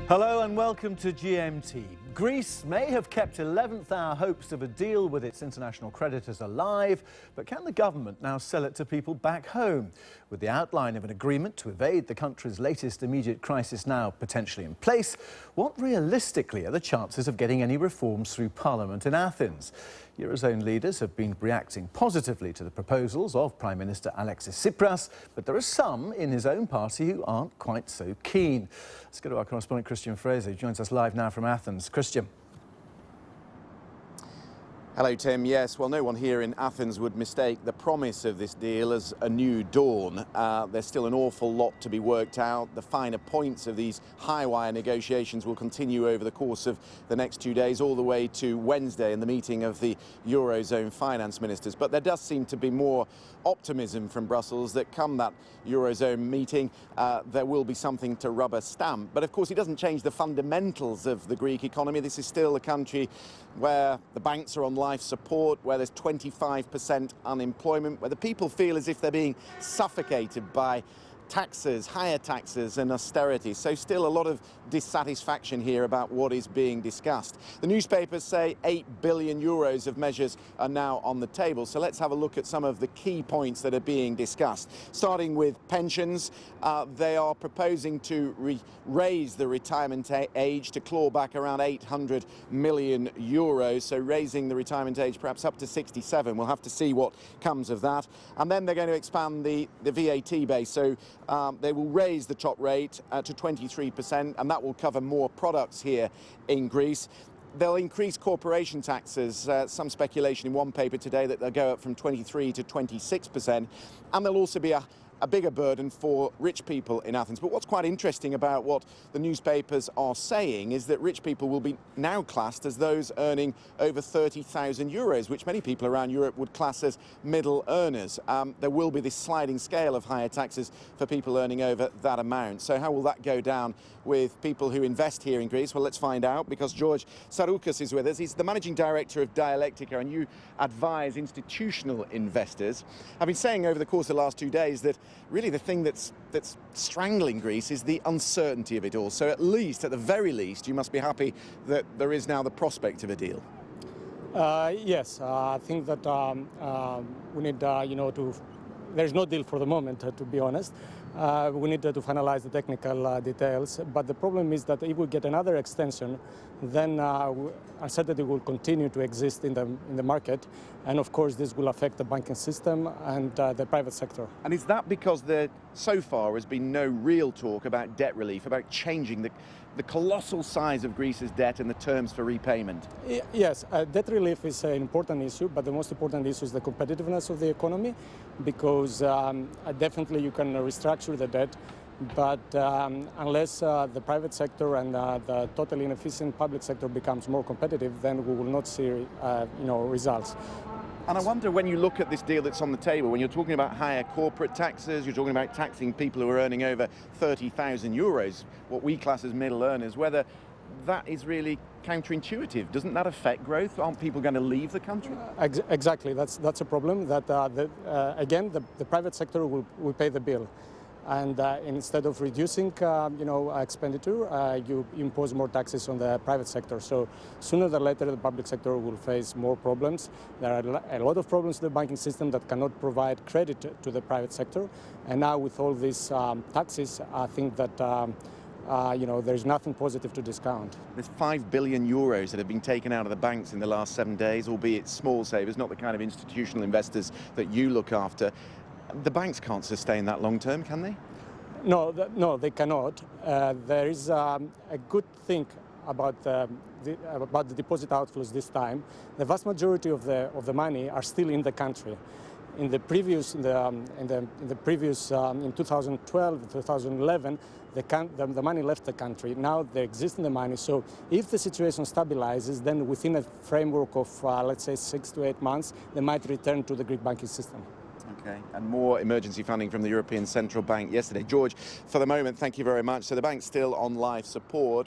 Hello and welcome to GMT. Greece may have kept 11th hour hopes of a deal with its international creditors alive, but can the government now sell it to people back home? With the outline of an agreement to evade the country's latest immediate crisis now potentially in place, what realistically are the chances of getting any reforms through Parliament in Athens? Eurozone leaders have been reacting positively to the proposals of Prime Minister Alexis Tsipras, but there are some in his own party who aren't quite so keen. Let's go to our correspondent Christian Fraser, who joins us live now from Athens. Christian. Hello, Tim. Yes, well, no one here in Athens would mistake the promise of this deal as a new dawn. There's still an awful lot to be worked out. The finer points of these high-wire negotiations will continue over the course of the next 2 days, all the way to Wednesday in the meeting of the Eurozone finance ministers. But there does seem to be more optimism from Brussels that come that Eurozone meeting, there will be something to rubber stamp. But of course, it doesn't change the fundamentals of the Greek economy. This is still a country where the banks are on life support, where there's 25% unemployment, where the people feel as if they're being suffocated by taxes, higher taxes and austerity. So still a lot of dissatisfaction here about what is being discussed. The newspapers say 8 billion euros of measures are now on the table. So let's have a look at some of the key points that are being discussed. Starting with pensions, they are proposing to raise the retirement age to claw back around 800 million euros. So raising the retirement age perhaps up to 67. We'll have to see what comes of that. And then they're going to expand the VAT base. So they will raise the top rate to 23%, and that will cover more products here in Greece. They'll increase corporation taxes, some speculation in one paper today that they'll go up from 23 to 26%, and there'll also be a bigger burden for rich people in Athens. But what's quite interesting about what the newspapers are saying is that rich people will be now classed as those earning over 30,000 euros, which many people around Europe would class as middle earners. There will be this sliding scale of higher taxes for people earning over that amount. So how will that go down with people who invest here in Greece? Well, let's find out, because George Tsarouchas is with us. He's the managing director of Dialectica, and you advise institutional investors. I've been saying over the course of the last 2 days that really the thing that's strangling Greece is the uncertainty of it all. So at the very least, you must be happy that there is now the prospect of a deal. Yes, I think that we need, there's no deal for the moment, to be honest. We need to finalize the technical details, but the problem is that if we get another extension, then uncertainty will continue to exist in the market, and of course this will affect the banking system and the private sector. And is that because there so far has been no real talk about debt relief, about changing the colossal size of Greece's debt and the terms for repayment? Yes, debt relief is an important issue, but the most important issue is the competitiveness of the economy, because definitely you can restructure the debt, but unless the private sector and the totally inefficient public sector becomes more competitive, then we will not see results. And I wonder, when you look at this deal that's on the table, when you're talking about higher corporate taxes, you're talking about taxing people who are earning over 30,000 euros, what we class as middle earners, whether that is really counterintuitive. Doesn't that affect growth? Aren't people going to leave the country? Exactly. That's a problem. That again, the private sector will pay the bill. And instead of reducing, expenditure, you impose more taxes on the private sector. So sooner or later, the public sector will face more problems. There are a lot of problems in the banking system that cannot provide credit to the private sector. And now with all these taxes, I think that there's nothing positive to discount. There's 5 billion euros that have been taken out of the banks in the last 7 days, albeit small savers, not the kind of institutional investors that you look after. The banks can't sustain that long term, can they? No, they cannot. There is a good thing about the deposit outflows this time. The vast majority of the money are still in the country. In 2012, 2011, the money left the country. Now there exists in the money. So if the situation stabilizes, then within a framework of let's say 6 to 8 months, they might return to the Greek banking system. Okay, and more emergency funding from the European Central Bank yesterday. George, for the moment, thank you very much. So the bank's still on life support.